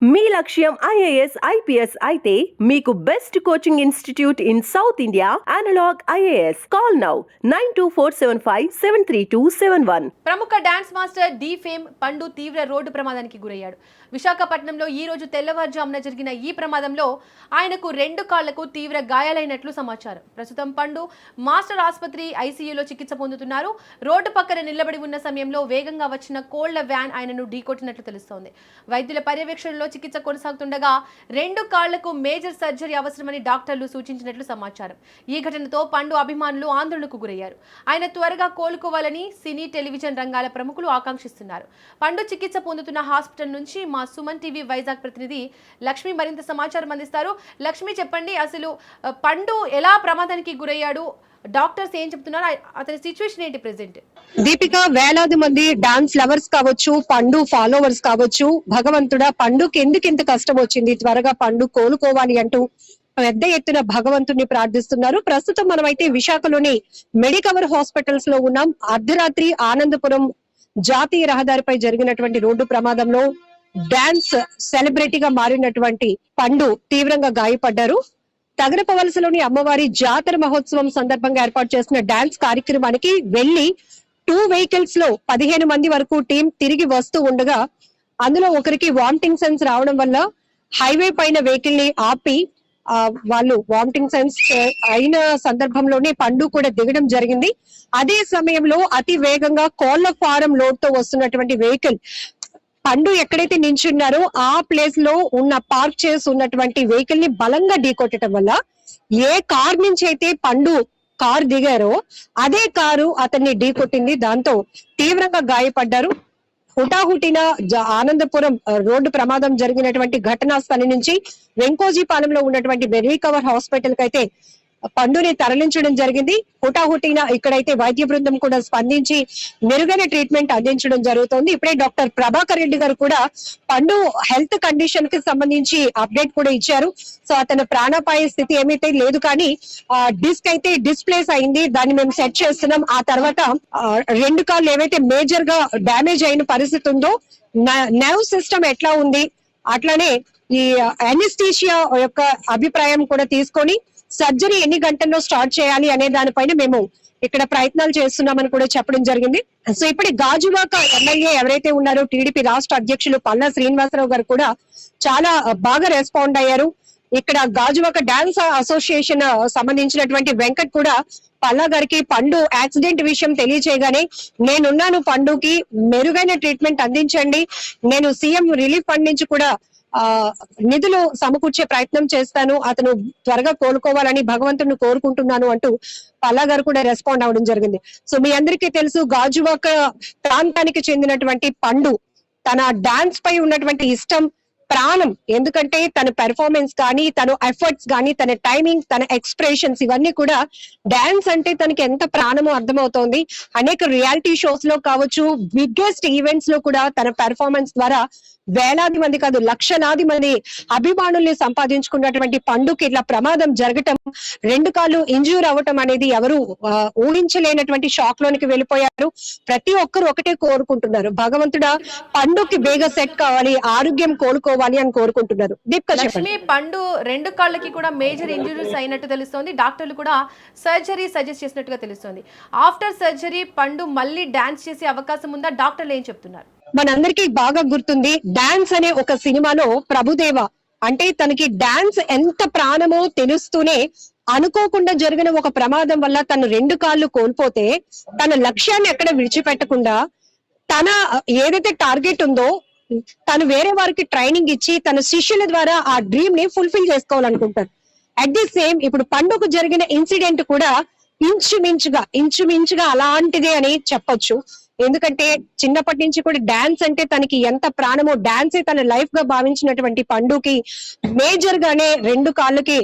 మీ లక్ష్యం IAS IPS అయితే మీకు best coaching institute in South India Analog IAS. Call now 9247573271. ప్రముఖ డాన్స్ మాస్టర్ డి ఫేమ్ పండు తీవ్ర రోడ్డు ప్రమాదానికి గురయ్యాడు. విశాఖపట్నంలో ఈ రోజు తెల్లవారుజామున జరిగిన ఈ ప్రమాదంలో ఆయనకు 2 కాళ్లకు తీవ్ర గాయాలైనట్లు సమాచారం. ప్రస్తుతం పండు మాస్టర్ ఆసుపత్రి ఐసీయూలో చికిత్స పొందుతున్నారు. రోడ్డు పక్కన నిలబడి ఉన్న సమయంలో వేగంగా వచ్చిన కోళ్ల వ్యాన్ ఆయనను ఢీకొట్టినట్లు తెలుస్తోంది. వైద్యుల పర్యవేక్షణలో చికిత్స కొనసాగుతుండగా 2 కాళ్లకు మేజర్ సర్జరీ అవసరమని డాక్టర్లు సూచించినట్లు సమాచారం. ఈ ఘటనతో పండు అభిమానులు ఆందోళనకు గురయ్యారు. ఆయన త్వరగా కోలుకోవాలని సినీ టెలివిజన్ రంగాల ప్రముఖులు ఆకాంక్షిస్తున్నారు. పండు చికిత్స పొందుతున్న హాస్పిటల్ నుంచి మా సుమన్ టీవీ వైజాగ్ ప్రతినిధి లక్ష్మి మరింత సమాచారం అందిస్తారు. లక్ష్మి, చెప్పండి, అసలు పండు ఎలా ప్రమాదానికి గురయ్యాడు, డాక్టర్స్ ఏం చెప్తున్నారు, అతని సిచ్యువేషన్ ఏంటి ప్రెసెంట్? దీపిక, వేలాది మంది డాన్స్ లవర్స్ కావచ్చు, పండు ఫాలోవర్స్ కావచ్చు, భగవంతుడా పండుకి ఎందుకు ఇంత కష్టం వచ్చింది, త్వరగా పండు కోలుకోవాలి అంటూ పెద్ద ఎత్తున భగవంతుని ప్రార్థిస్తున్నారు. ప్రస్తుతం మనమైతే విశాఖలోని మెడికవర్ హాస్పిటల్స్ లో ఉన్నాం. అర్ధరాత్రి ఆనందపురం జాతీయ రహదారిపై జరిగినటువంటి రోడ్డు ప్రమాదంలో డాన్స్ సెలబ్రిటీగా మారినటువంటి పండు తీవ్రంగా గాయపడ్డారు. తగరపవలసలోని అమ్మవారి జాతర మహోత్సవం సందర్భంగా ఏర్పాటు చేసిన డాన్స్ కార్యక్రమానికి వెళ్లి 2 వెహికల్స్ లో 15 మంది వరకు టీం తిరిగి వస్తూ ఉండగా అందులో ఒకరికి వామిటింగ్ సెన్స్ రావడం వల్ల హైవే పైన వెహికల్ ని ఆపి వాళ్ళు వామిటింగ్ సెన్స్ అయిన సందర్భంలోనే పండు కూడా దిగడం జరిగింది. అదే సమయంలో అతి వేగంగా కోళ్ల ఫారం లోడ్ తో వస్తున్నటువంటి వెహికల్ పండు ఎక్కడైతే నించున్నారో ఆ ప్లేస్ లో ఉన్న పార్క్ చేసి ఉన్నటువంటి వెహికల్ ని బలంగా ఢీకొట్టడం వల్ల ఏ కార్ నుంచి అయితే పండు కారు దిగారో అదే కారు అతన్ని ఢీకొట్టింది. దాంతో తీవ్రంగా గాయపడ్డారు. హుటాహుటిన ఆనందపురం రోడ్డు ప్రమాదం జరిగినటువంటి ఘటనా స్థలం నుంచి వెంకోజీపాలెంలో ఉన్నటువంటి మెడికవర్ హాస్పిటల్ కి అయితే పండుని తరలించడం జరిగింది. హుటాహుటిన ఇక్కడైతే వైద్య బృందం కూడా స్పందించి మెరుగైన ట్రీట్మెంట్ అందించడం జరుగుతోంది. ఇప్పుడే డాక్టర్ ప్రభాకర్ రెడ్డి గారు కూడా పండు హెల్త్ కండిషన్ కి సంబంధించి అప్డేట్ కూడా ఇచ్చారు. సో అతని ప్రాణాపాయ స్థితి ఏమైతే లేదు, కానీ డిస్క్ అయితే డిస్ప్లేస్ అయింది, దాన్ని మేము సెట్ చేస్తున్నాం. ఆ తర్వాత 2 కాళ్ళు ఏవైతే మేజర్ గా డ్యామేజ్ అయిన పరిస్థితి ఉందో, నర్వ్ సిస్టమ్ ఎట్లా ఉంది, అట్లానే ఈ అనెస్థీషియా యొక్క అభిప్రాయం కూడా తీసుకొని సర్జరీ ఎన్ని గంటల్లో స్టార్ట్ చేయాలి అనే దానిపైన మేము ఇక్కడ ప్రయత్నాలు చేస్తున్నామని కూడా చెప్పడం జరిగింది. సో ఇప్పుడు గాజువాక ఎమ్మెల్యే ఎవరైతే ఉన్నారో టీడీపీ రాష్ట్ర అధ్యక్షులు పల్లా శ్రీనివాసరావు గారు కూడా చాలా బాగా రెస్పాండ్ అయ్యారు. ఇక్కడ గాజువాక డాన్స్ అసోసియేషన్ సంబంధించినటువంటి వెంకట్ కూడా పల్లా గారికి పండు యాక్సిడెంట్ విషయం తెలియచేయగానే, నేనున్నాను, పండుకి మెరుగైన ట్రీట్మెంట్ అందించండి, నేను సీఎం రిలీఫ్ ఫండ్ నుంచి కూడా నిధులు సమకూర్చే ప్రయత్నం చేస్తాను, అతను త్వరగా కోలుకోవాలని భగవంతుడిని కోరుకుంటున్నాను అంటూ పల్లా గారు కూడా రెస్పాండ్ అవడం జరిగింది. సో మీ అందరికీ తెలుసు, గాజువాక ప్రాంతానికి చెందినటువంటి పండు తన డాన్స్ పై ఉన్నటువంటి ఇష్టం, ప్రాణం, ఎందుకంటే తన పెర్ఫార్మెన్స్ కానీ, తన ఎఫర్ట్స్ కానీ, తన టైమింగ్, తన ఎక్స్ప్రెషన్స్, ఇవన్నీ కూడా డాన్స్ అంటే తనకి ఎంత ప్రాణమో అర్థమవుతోంది. అనేక రియాలిటీ షోస్ లో కావచ్చు, బిగ్గెస్ట్ ఈవెంట్స్ లో కూడా తన పెర్ఫార్మెన్స్ ద్వారా వేలాది మంది కాదు లక్షలాది మంది అభిమానుల్ని సంపాదించుకున్నటువంటి పండుకి ఇట్లా ప్రమాదం జరగటం, 2 కాళ్ళు ఇంజ్యూర్ అవ్వటం అనేది ఎవరు ఊహించలేనటువంటి షాక్ లోనికి వెళ్ళిపోయారు. ప్రతి ఒక్కరు ఒకటే కోరుకుంటున్నారు, భగవంతుడా పండుకి వేగ సెట్ కావాలి, ఆరోగ్యం కోలుకోవాలి అని కోరుకుంటున్నారు. లక్ష్మి, పండు 2 కాళ్ళకి కూడా మేజర్ ఇంజురీస్ అయినట్టు తెలుస్తోంది. డాక్టర్లు కూడా సర్జరీ సజెస్ట్ చేసినట్టుగా తెలుస్తోంది. ఆఫ్టర్ సర్జరీ పండు మళ్ళీ డాన్స్ చేసే అవకాశం ఉందా? డాక్టర్లు ఏం చెప్తున్నారు? మనందరికీ బాగా గుర్తుంది, డాన్స్ అనే ఒక సినిమాలో ప్రభుదేవ అంటే తనకి డాన్స్ ఎంత ప్రాణమో తెలుస్తూనే అనుకోకుండా జరిగిన ఒక ప్రమాదం వల్ల తను 2 కాళ్ళు కోల్పోతే తన లక్ష్యాన్ని ఎక్కడ విడిచిపెట్టకుండా తన ఏదైతే టార్గెట్ ఉందో తను వేరే వారికి ట్రైనింగ్ ఇచ్చి తన శిష్యుల ద్వారా ఆ డ్రీమ్ ని ఫుల్ఫిల్ చేసుకోవాలనుకుంటారు. అట్ ది సేమ్ ఇప్పుడు పండుగ జరిగిన ఇన్సిడెంట్ కూడా ఇంచుమించుగా అలాంటిదే అని చెప్పొచ్చు. ఎందుకంటే చిన్నప్పటి నుంచి కూడా డాన్స్ అంటే తనకి ఎంత ప్రాణమో, డాన్సే తన లైఫ్ గా భావించినటువంటి పండుకి మేజర్ గానే 2 కాళ్ళకి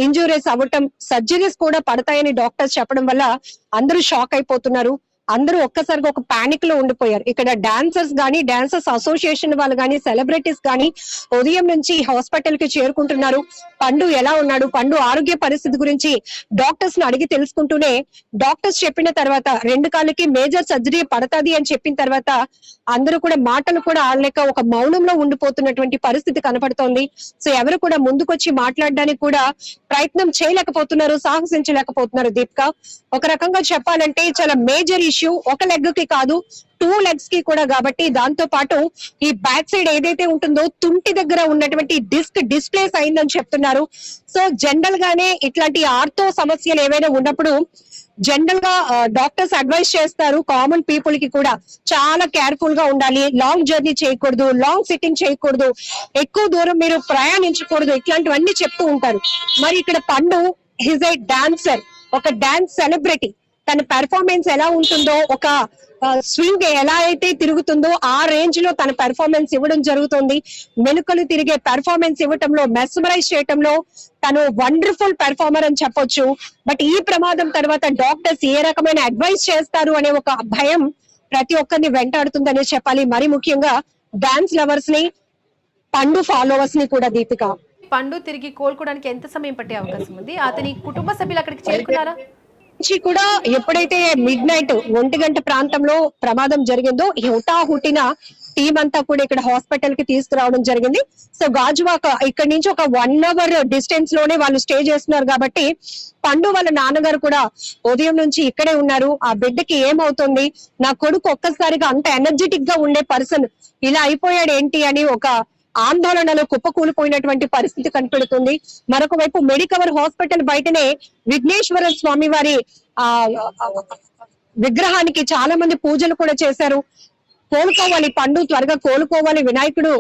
ఇంజురీస్ అవ్వటం, సర్జరీస్ కూడా పడతాయని డాక్టర్స్ చెప్పడం వల్ల అందరూ షాక్ అయిపోతున్నారు. అందరూ ఒక్కసారిగా ఒక పానిక్ లో ఉండిపోయారు. ఇక్కడ డాన్సర్స్ గానీ, డాన్సర్స్ అసోసియేషన్ వాళ్ళు గానీ, సెలబ్రిటీస్ గానీ ఉదయం నుంచి హాస్పిటల్ కి చేరుకుంటున్నారు. పండు ఎలా ఉన్నాడు, పండు ఆరోగ్య పరిస్థితి గురించి డాక్టర్స్ ని అడిగి తెలుసుకుంటూనే, డాక్టర్స్ చెప్పిన తర్వాత 2 కాళ్ళకి మేజర్ సర్జరీ పడతాది అని చెప్పిన తర్వాత అందరూ కూడా మాటలు కూడా ఆడలేక ఒక మౌనంలో ఉండిపోతున్నటువంటి పరిస్థితి కనపడుతోంది. సో ఎవరు కూడా ముందుకొచ్చి మాట్లాడడానికి కూడా ప్రయత్నం చేయలేకపోతున్నారు, సాహసించలేకపోతున్నారు. దీపిక, ఒక రకంగా చెప్పాలంటే చాలా మేజర్ ఇష్యూ. ఒక లెగ్ కి కాదు, 2 లెగ్స్ కి కూడా. కాబట్టి దాంతో పాటు ఈ బ్యాక్ సైడ్ ఏదైతే ఉంటుందో తుంటి దగ్గర ఉన్నటువంటి డిస్క్ డిస్ప్లేస్ అయిందని చెప్తున్నారు. సో జనరల్ గానే ఇట్లాంటి ఆర్థో సమస్యలు ఏవైనా ఉన్నప్పుడు జనరల్ గా డాక్టర్స్ అడ్వైస్ చేస్తారు కామన్ పీపుల్ కి కూడా చాలా కేర్ఫుల్ గా ఉండాలి, లాంగ్ జర్నీ చేయకూడదు, లాంగ్ సిట్టింగ్ చేయకూడదు, ఎక్కువ దూరం మీరు ప్రయాణించకూడదు, ఇట్లాంటివన్నీ చెప్తూ ఉంటారు. మరి ఇక్కడ పండు హిజ్ ఏ డాన్సర్, ఒక డాన్స్ సెలబ్రిటీ. తన పెర్ఫార్మెన్స్ ఎలా ఉంటుందో, ఒక స్వింగ్ ఎలా అయితే తిరుగుతుందో ఆ రేంజ్ లో తన పెర్ఫార్మెన్స్ ఇవ్వడం జరుగుతుంది. మెనుకలు తిరిగే పెర్ఫార్మెన్స్ ఇవ్వటంలో, మెస్మరైజ్ చేయటంలో తను వండర్ఫుల్ పెర్ఫార్మర్ అని చెప్పొచ్చు. బట్ ఈ ప్రమాదం తర్వాత డాక్టర్స్ ఏ రకమైన అడ్వైస్ చేస్తారు అనే ఒక భయం ప్రతి ఒక్కరిని వెంటాడుతుందనే చెప్పాలి. మరి ముఖ్యంగా డాన్స్ లవర్స్ ని, పండు ఫాలోవర్స్ ని కూడా. దీపిక, పండు తిరిగి కోలుకోవడానికి ఎంత సమయం పట్టే అవకాశం ఉంది? అతని కుటుంబ సభ్యులు అక్కడికి చేరుకున్నారా? నుంచి కూడా ఎప్పుడైతే మిడ్ నైట్ 1 గంట ప్రాంతంలో ప్రమాదం జరిగిందో హుటాహుటిన టీం అంతా కూడా ఇక్కడ హాస్పిటల్ కి తీసుకురావడం జరిగింది. సో గాజువాక ఇక్కడ నుంచి ఒక 1 అవర్ డిస్టెన్స్ లోనే వాళ్ళు స్టే చేస్తున్నారు. కాబట్టి పండు వాళ్ళ నాన్నగారు కూడా ఉదయం నుంచి ఇక్కడే ఉన్నారు. ఆ బిడ్డకి ఏమవుతుంది, నా కొడుకు ఒక్కసారిగా అంత ఎనర్జెటిక్ గా ఉండే పర్సన్ ఇలా అయిపోయాడు ఏంటి అని ఒక ఆందోళనలో కుప్పకూలిపోయినటువంటి పరిస్థితి కనపడుతుంది. మరొక వైపు మెడికవర్ హాస్పిటల్ బయటనే విఘ్నేశ్వర స్వామి వారి విగ్రహానికి చాలా మంది పూజలు కూడా చేశారు. కోలుకోవాలి, పండు త్వరగా కోలుకోవాలి, వినాయకుడు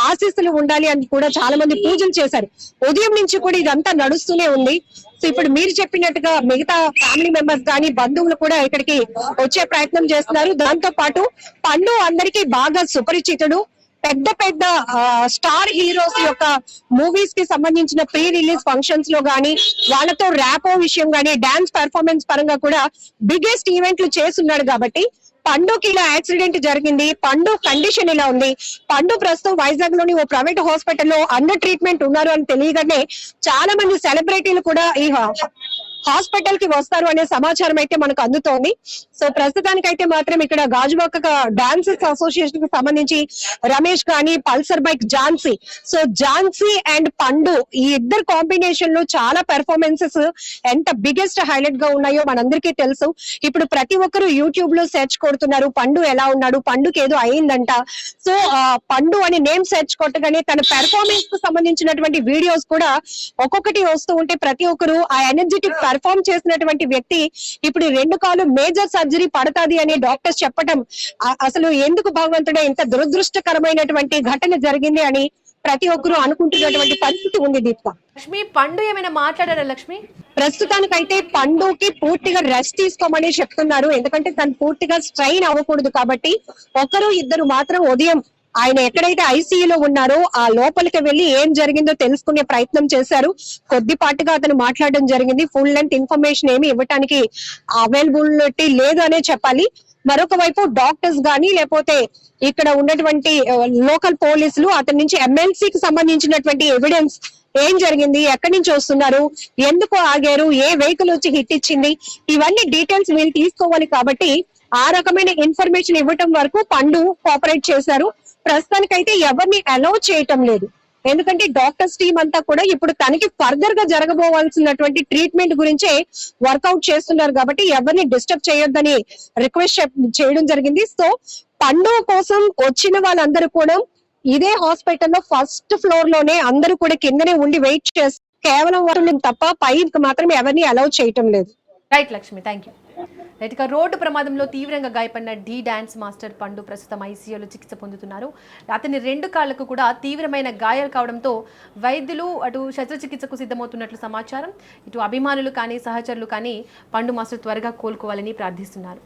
ఆశీస్సులు ఉండాలి అని కూడా చాలా మంది పూజలు చేశారు. ఉదయం నుంచి కూడా ఇదంతా నడుస్తూనే ఉంది. సో ఇప్పుడు మీరు చెప్పినట్టుగా మిగతా ఫ్యామిలీ మెంబర్స్ కానీ, బంధువులు కూడా ఇక్కడికి వచ్చే ప్రయత్నం చేస్తున్నారు. దాంతో పాటు పండు అందరికీ బాగా సుపరిచితుడు. పెద్ద పెద్ద స్టార్ హీరోస్ యొక్క మూవీస్ కి సంబంధించిన ప్రీ రిలీజ్ ఫంక్షన్స్ లో గానీ, వాళ్ళతో ర్యాపో విషయం గానీ, డాన్స్ పెర్ఫార్మెన్స్ పరంగా కూడా బిగ్గెస్ట్ ఈవెంట్లు చేస్తున్నాడు. కాబట్టి పండుకి ఇలా యాక్సిడెంట్ జరిగింది, పండు కండిషన్ ఇలా ఉంది, పండు ప్రస్తుతం వైజాగ్ లోని ఓ ప్రైవేట్ హాస్పిటల్లో అండర్ ట్రీట్మెంట్ ఉన్నారు అని తెలియగానే చాలా మంది సెలబ్రిటీలు కూడా ఈ హాస్పిటల్ కి వస్తారు అనే సమాచారం అయితే మనకు అందుతోంది. సో ప్రస్తుతానికైతే మాత్రం ఇక్కడ గాజువాక డాన్సర్స్ అసోసియేషన్ కి సంబంధించి రమేష్ గాని, Pulsar bike Jhansi, so Jhansi and పండు ఈ ఇద్దరు కాంబినేషన్ లో చాలా పెర్ఫార్మెన్సెస్ ఎంత బిగ్గెస్ట్ హైలైట్ గా ఉన్నాయో మనందరికీ తెలుసు. ఇప్పుడు ప్రతి ఒక్కరు యూట్యూబ్ లో సెర్చ్ కొడుతున్నారు, పండు ఎలా ఉన్నాడు, పండుకి ఏదో అయిందంట. సో పండు అని నేమ్ సెర్చ్ కొట్టగానే తన పెర్ఫార్మెన్స్ కు సంబంధించినటువంటి వీడియోస్ కూడా ఒక్కొక్కటి వస్తూ ఉంటే ప్రతి ఒక్కరు ఆ ఎనర్జెటిక్ పెర్ఫార్మ్ చేసినటువంటి వ్యక్తి ఇప్పుడు 2 కాళ్ళు మేజర్ సర్జరీ పడతాది అని డాక్టర్స్ చెప్పడం అసలు ఎందుకు భగవంతుడే ఇంత దురదృష్టకరమైనటువంటి ఘటన జరిగింది అని ప్రతి ఒక్కరు అనుకుంటున్నటువంటి పరిస్థితి ఉంది. దీపిక, లక్ష్మి, పండు ఏమైనా మాట్లాడారా? లక్ష్మి, ప్రస్తుతానికైతే పండుకి పూర్తిగా రెస్ట్ తీసుకోమని చెప్తున్నారు. ఎందుకంటే తను పూర్తిగా స్ట్రైన్ అవ్వకూడదు కాబట్టి. 1-2 మాత్రం ఉదయం ఆయన ఎక్కడైతే ఐసీయూలో ఉన్నారో ఆ లోపలికి వెళ్లి ఏం జరిగిందో తెలుసుకునే ప్రయత్నం చేశారు. కొద్దిపాటుగా అతను మాట్లాడడం జరిగింది. ఫుల్ లెంత్ ఇన్ఫర్మేషన్ ఏమి ఇవ్వడానికి అవైలబిలిటీ లేదు అనే చెప్పాలి. మరొక వైపు డాక్టర్స్ గానీ, లేకపోతే ఇక్కడ ఉన్నటువంటి లోకల్ పోలీసులు అతని నుంచి ఎమ్మెల్సీకి సంబంధించినటువంటి ఎవిడెన్స్ ఏం జరిగింది, ఎక్కడి నుంచి వస్తున్నారు, ఎందుకు ఆగారు, ఏ వెహికల్ వచ్చి హిట్ ఇచ్చింది, ఇవన్నీ డీటెయిల్స్ వీళ్ళు తీసుకోవాలి. కాబట్టి ఆ రకమైన ఇన్ఫర్మేషన్ ఇవ్వటం వరకు పండు కోఆపరేట్ చేశారు. ప్రస్తుతానికైతే ఎవరిని అలౌ చేయటం లేదు. ఎందుకంటే డాక్టర్స్ టీం అంతా కూడా ఇప్పుడు తనకి ఫర్దర్ గా జరగబోవాల్సినటువంటి ట్రీట్మెంట్ గురించే వర్కౌట్ చేస్తున్నారు. కాబట్టి ఎవరిని డిస్టర్బ్ చేయొద్దని రిక్వెస్ట్ చేయడం జరిగింది. సో పండు కోసం వచ్చిన వాళ్ళందరూ కూడా ఇదే హాస్పిటల్లో ఫస్ట్ ఫ్లోర్ లోనే అందరూ కూడా కిందనే ఉండి వెయిట్ చేస్తారు. కేవలం వాళ్ళు తప్ప పైకి మాత్రం ఎవరిని అలౌ చేయటం లేదు. Right Lakshmi, thank you. Right, ఇక రోడ్డు ప్రమాదంలో తీవ్రంగా గాయపడిన డాన్స్ మాస్టర్ పండు ప్రస్తుతం ఐసీయూలో చికిత్స పొందుతున్నారు. అతని 2 కాళ్లకు కూడా తీవ్రమైన గాయాలు కావడంతో వైద్యులు అటు శస్త్రచికిత్సకు సిద్ధమవుతున్నట్లు సమాచారం. ఇటు అభిమానులు కానీ, సహచరులు కానీ పండు మాస్టర్ త్వరగా కోలుకోవాలని ప్రార్థిస్తున్నారు.